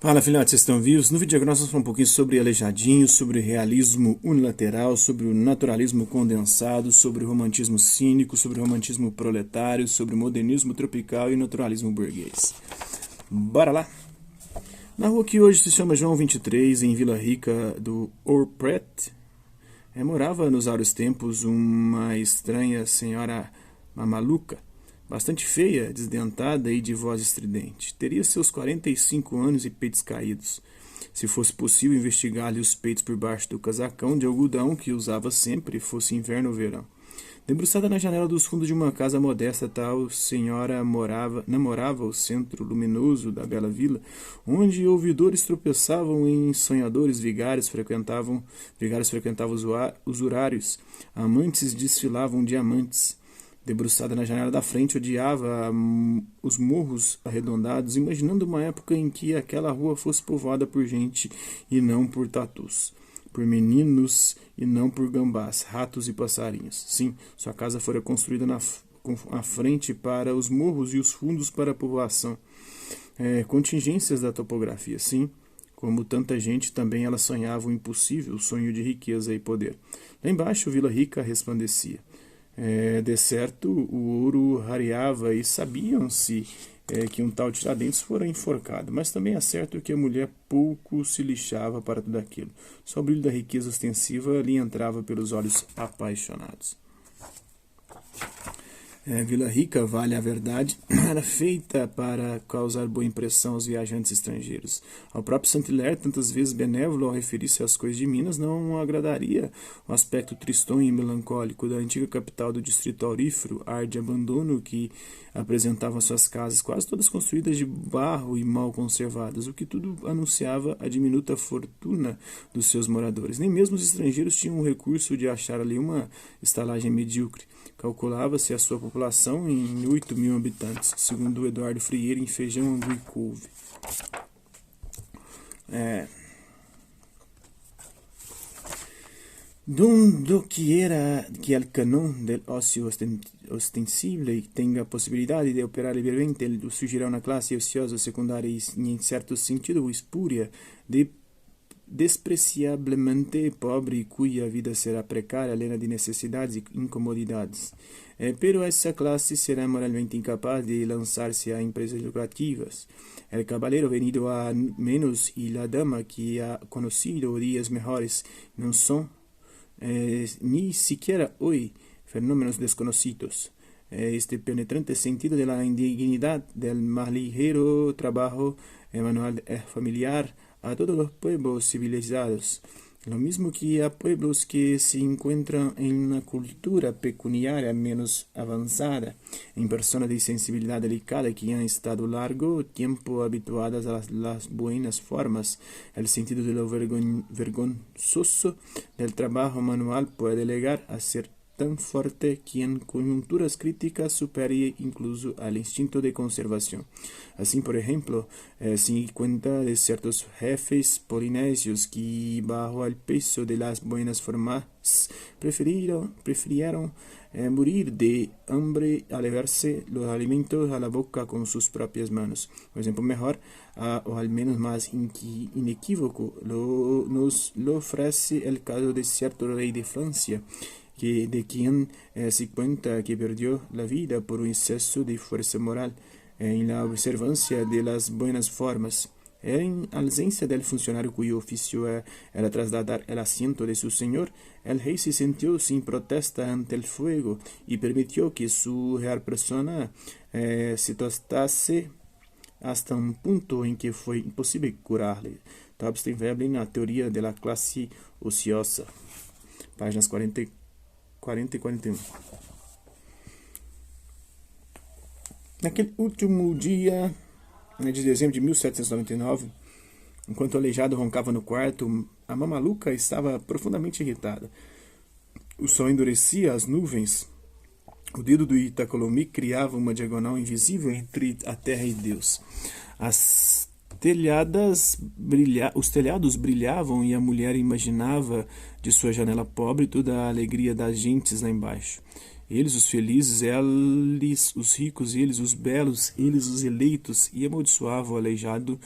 Fala, filhotes, vocês estão vivos? No vídeo agora nós vamos falar um pouquinho sobre Aleijadinho, sobre o realismo unilateral, sobre o naturalismo condensado, sobre o romantismo cínico, sobre o romantismo proletário, sobre o modernismo tropical e o naturalismo burguês. Bora lá! Na rua que hoje se chama João 23, em Vila Rica do Orpret, morava nos áureos tempos uma estranha senhora mamaluca, bastante feia, desdentada e de voz estridente. Teria seus 45 anos e peitos caídos. Se fosse possível investigar-lhe os peitos por baixo do casacão de algodão que usava sempre, fosse inverno ou verão. Debruçada na janela dos fundos de uma casa modesta, tal senhora namorava o centro luminoso da bela vila, onde ouvidores tropeçavam em sonhadores, vigários frequentavam usurários, amantes desfilavam diamantes. Debruçada na janela da frente, odiava os morros arredondados, imaginando uma época em que aquela rua fosse povoada por gente e não por tatus, por meninos e não por gambás, ratos e passarinhos. Sim, sua casa fora construída com a frente para os morros e os fundos para a povoação. Contingências da topografia, sim. Como tanta gente, também ela sonhava o impossível, o sonho de riqueza e poder. Lá embaixo, Vila Rica resplandecia. De certo, o ouro rareava e sabiam-se que um tal Tiradentes fora enforcado, mas também é certo que a mulher pouco se lixava para tudo aquilo. Só o brilho da riqueza ostensiva lhe entrava pelos olhos apaixonados. Vila Rica, vale a verdade, era feita para causar boa impressão aos viajantes estrangeiros. Ao próprio Saint-Hilaire, tantas vezes benévolo ao referir-se às coisas de Minas, não agradaria o aspecto tristonho e melancólico da antiga capital do distrito aurífero, ar de abandono que apresentavam suas casas, quase todas construídas de barro e mal conservadas, o que tudo anunciava a diminuta fortuna dos seus moradores. Nem mesmo os estrangeiros tinham o recurso de achar ali uma estalagem medíocre. Calculava-se a sua população em 8.000 habitantes, segundo Eduardo Frieira, em Feijão, Angu e Couve. Donde quiera que el canon del ocio ostensible tenga posibilidad de operar libremente, surgirá una clase ociosa secundaria y, en cierto sentido, espúria, despreciablemente pobre, cuya vida será precaria, llena de necesidades y incomodidades. Pero esa clase será moralmente incapaz de lanzarse a empresas lucrativas. El caballero venido a menos y la dama que ha conocido días mejores no son ni siquiera hoy fenómenos desconocidos. Este penetrante sentido de la indignidad del más ligero trabajo manual familiar a todos los pueblos civilizados, lo mismo que a pueblos que se encuentran en una cultura pecuniaria menos avanzada, en personas de sensibilidad delicada que han estado largo tiempo habituadas a las buenas formas. El sentido de lo vergonzoso del trabajo manual puede llegar a ser tan fuerte que en coyunturas críticas supere incluso al instinto de conservación. Así, por ejemplo, se encuentra de ciertos jefes polinesios que, bajo el peso de las buenas formas, prefirieron morir de hambre al llevarse los alimentos a la boca con sus propias manos. Por ejemplo, mejor, o al menos más inequívoco, nos lo ofrece el caso de cierto rey de Francia, de quien se cuenta que perdió la vida por un exceso de fuerza moral en la observancia de las buenas formas. En ausencia del funcionario cuyo oficio era trasladar el asiento de su señor, el rey se sintió sin protesta ante el fuego y permitió que su real persona se tostase hasta un punto en que fue imposible curarle. Torsten Veblen, La teoría de la clase ociosa. Páginas 40 e 41. Naquele último dia de dezembro de 1799, enquanto o aleijado roncava no quarto, a mamaluca estava profundamente irritada. O sol endurecia as nuvens. O dedo do Itacolomi criava uma diagonal invisível entre a terra e Deus. Os telhados brilhavam e a mulher imaginava de sua janela pobre toda a alegria das gentes lá embaixo. Eles os felizes, eles os ricos, eles os belos, eles os eleitos, e amaldiçoava o aleijado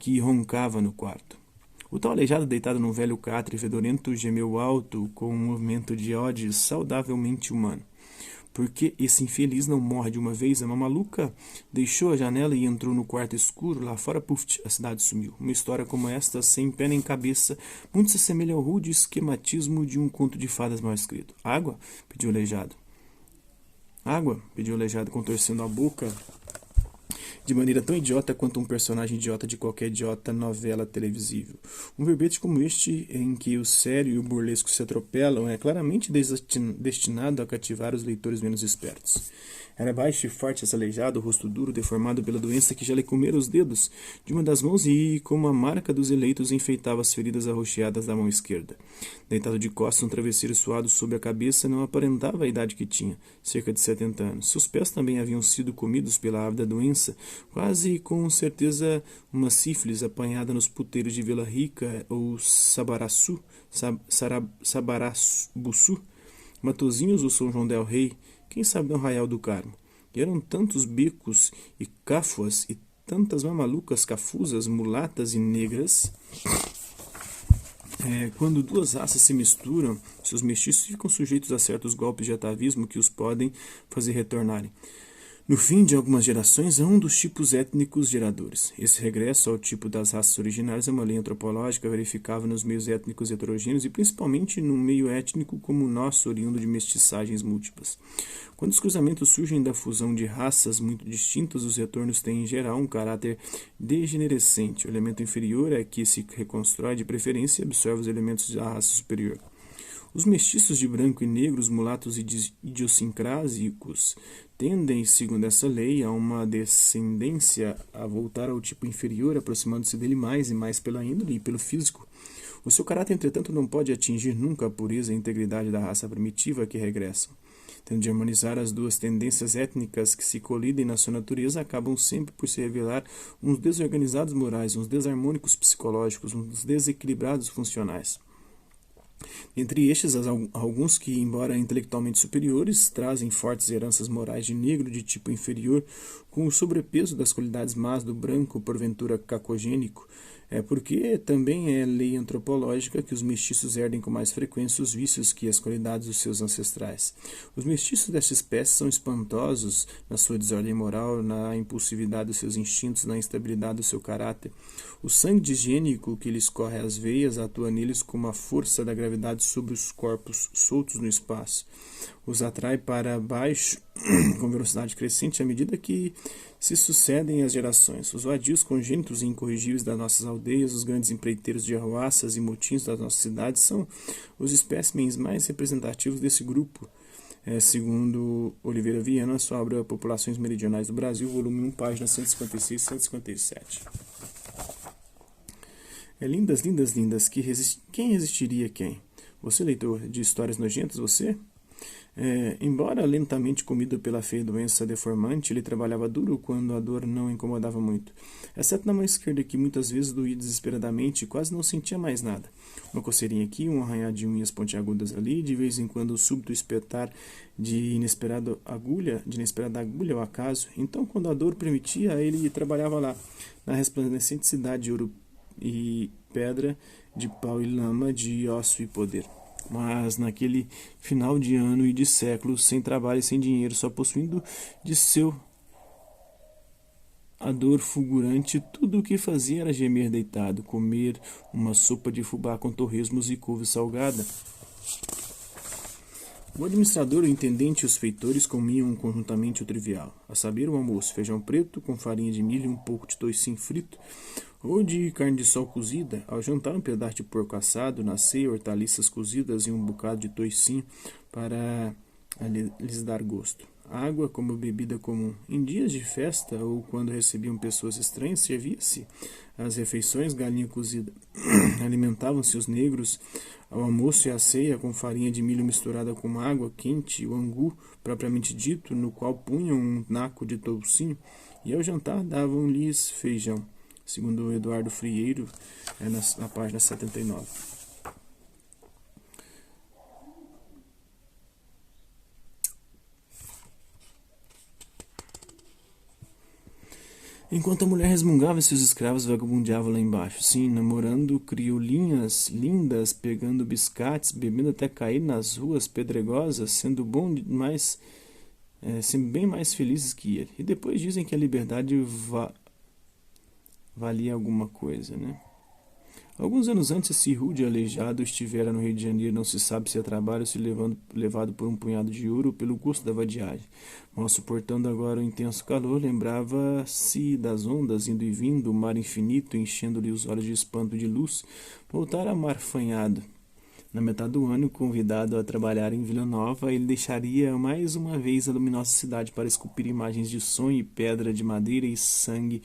que roncava no quarto. O tal aleijado, deitado num velho catre fedorento, gemeu alto com um movimento de ódio saudavelmente humano. Por que esse infeliz não morre de uma vez? A mamaluca deixou a janela e entrou no quarto escuro. Lá fora, puf, a cidade sumiu. Uma história como esta, sem pé nem cabeça, muito se assemelha ao rude esquematismo de um conto de fadas mal escrito. Água? Pediu o aleijado. Água? Pediu o aleijado, contorcendo a boca de maneira tão idiota quanto um personagem idiota de qualquer idiota novela televisível. Um verbete como este, em que o sério e o burlesco se atropelam, é claramente destinado a cativar os leitores menos espertos. Era baixo e forte, aleijado, o rosto duro, deformado pela doença que já lhe comera os dedos de uma das mãos e, como a marca dos eleitos, enfeitava as feridas arroxeadas da mão esquerda. Deitado de costas, um travesseiro suado sob a cabeça, não aparentava a idade que tinha, cerca de 70 anos. Seus pés também haviam sido comidos pela ávida doença, quase com certeza uma sífilis apanhada nos puteiros de Vila Rica ou Sabaraçuçu, Matozinhos ou São João del Rei, quem sabe no Arraial do Carmo. E eram tantos becos e cáfuas e tantas mamalucas cafuzas, mulatas e negras. Quando duas raças se misturam, seus mestiços ficam sujeitos a certos golpes de atavismo que os podem fazer retornarem. No fim de algumas gerações, é um dos tipos étnicos geradores. Esse regresso ao tipo das raças originárias é uma lei antropológica verificável nos meios étnicos heterogêneos e principalmente no meio étnico como o nosso, oriundo de mestiçagens múltiplas. Quando os cruzamentos surgem da fusão de raças muito distintas, os retornos têm em geral um caráter degenerescente. O elemento inferior é que se reconstrói de preferência e absorve os elementos da raça superior. Os mestiços de branco e negro, os mulatos idiosincrásicos, tendem, segundo essa lei, a uma descendência a voltar ao tipo inferior, aproximando-se dele mais e mais pela índole e pelo físico. O seu caráter, entretanto, não pode atingir nunca a pureza e a integridade da raça primitiva que regressam. Tendo de harmonizar as duas tendências étnicas que se colidem na sua natureza, acabam sempre por se revelar uns desorganizados morais, uns desarmônicos psicológicos, uns desequilibrados funcionais. Entre estes, alguns que, embora intelectualmente superiores, trazem fortes heranças morais de negro de tipo inferior, com o sobrepeso das qualidades más do branco, porventura cacogênico, porque também é lei antropológica que os mestiços herdem com mais frequência os vícios que as qualidades dos seus ancestrais. Os mestiços desta espécie são espantosos na sua desordem moral, na impulsividade dos seus instintos, na instabilidade do seu caráter. O sangue disgênico que lhes corre às veias atua neles como a força da gravidade sobre os corpos soltos no espaço. Os atrai para baixo com velocidade crescente à medida que se sucedem as gerações. Os vadios congênitos e incorrigíveis das nossas aldeias, os grandes empreiteiros de arruaças e motins das nossas cidades são os espécimens mais representativos desse grupo. Segundo Oliveira Viana, sua obra Populações Meridionais do Brasil, volume 1, páginas 156 e 157. Lindas, lindas, lindas, quem resistiria a quem? Você, leitor de histórias nojentas, você? Embora lentamente comido pela feia doença deformante, ele trabalhava duro quando a dor não incomodava muito. Exceto na mão esquerda, que muitas vezes doía desesperadamente e quase não sentia mais nada. Uma coceirinha aqui, um arranhar de unhas pontiagudas ali, de vez em quando o súbito espetar de inesperada agulha ao acaso. Então, quando a dor permitia, ele trabalhava lá, na resplandecente cidade de ouro e pedra, de pau e lama, de osso e poder. Mas naquele final de ano e de século, sem trabalho e sem dinheiro, só possuindo de seu a dor fulgurante, tudo o que fazia era gemer deitado, comer uma sopa de fubá com torresmos e couve salgada. O administrador, o intendente e os feitores comiam conjuntamente o trivial, a saber, o almoço: feijão preto com farinha de milho e um pouco de toicinho frito, ou de carne de sol cozida. Ao jantar, um pedaço de porco assado, na ceia, hortaliças cozidas e um bocado de toicinho para lhes dar gosto. Água como bebida comum. Em dias de festa ou quando recebiam pessoas estranhas, servia-se as refeições, galinha cozida. Alimentavam-se os negros ao almoço e à ceia com farinha de milho misturada com água quente, o angu, propriamente dito, no qual punham um naco de toucinho, e ao jantar davam-lhes feijão, segundo Eduardo Frieiro, na página 79. Enquanto a mulher resmungava, seus escravos vagabundeavam lá embaixo. Sim, namorando crioulinhas lindas, pegando biscates, bebendo até cair nas ruas pedregosas, sendo bom demais, sendo bem mais felizes que ele. E depois dizem que a liberdade valia alguma coisa, né? Alguns anos antes, esse rude aleijado estivera no Rio de Janeiro, não se sabe se a trabalho ou se levado por um punhado de ouro ou pelo gosto da vadiagem. Mal suportando agora o intenso calor, lembrava-se das ondas indo e vindo, o mar infinito enchendo-lhe os olhos de espanto e de luz. Voltara amarfanhado. Na metade do ano, convidado a trabalhar em Vila Nova, ele deixaria mais uma vez a luminosa cidade para esculpir imagens de sonho e pedra de madeira e sangue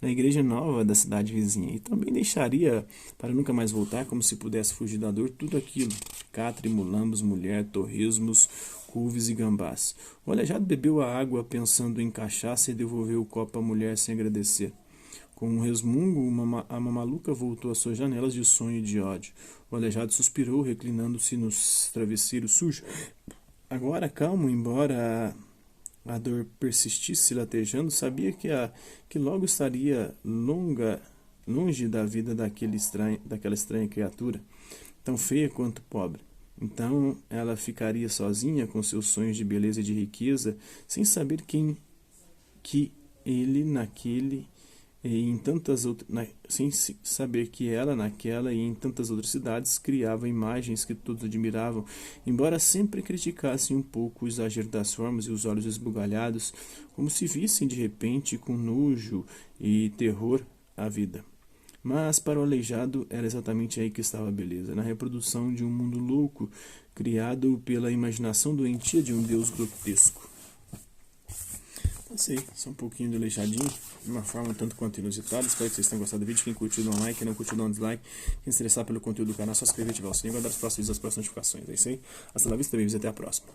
na igreja nova da cidade vizinha. E também deixaria, para nunca mais voltar, como se pudesse fugir da dor, tudo aquilo: catre, mulambos, mulher, torresmos, couves e gambás. O aleijado bebeu a água pensando em cachaça e devolveu o copo à mulher sem agradecer. Com um resmungo, a mamaluca voltou às suas janelas de sonho e de ódio. O aleijado suspirou, reclinando-se no travesseiro sujo. Agora, calmo, embora a dor persistisse latejando, sabia que logo estaria longe da vida daquela estranha criatura, tão feia quanto pobre. Então ela ficaria sozinha com seus sonhos de beleza e de riqueza, sem saber que ele naquele e em tantas outras, sem saber que ela naquela e em tantas outras cidades criava imagens que todos admiravam, embora sempre criticassem um pouco o exagero das formas e os olhos esbugalhados, como se vissem de repente com nojo e terror a vida. Mas para o aleijado era exatamente aí que estava a beleza, na reprodução de um mundo louco, criado pela imaginação doentia de um deus grotesco. Não sei, só um pouquinho do aleijadinho, de uma forma tanto quanto inusitada. Espero que vocês tenham gostado do vídeo. Quem curtiu, dá um like. Quem não curtiu, dá um dislike. Quem se interessar pelo conteúdo do canal, só se inscrever, ativar o sininho e guardar os próximos vídeos, as próximas notificações. É isso aí. Hasta la vista, babies. Até a próxima.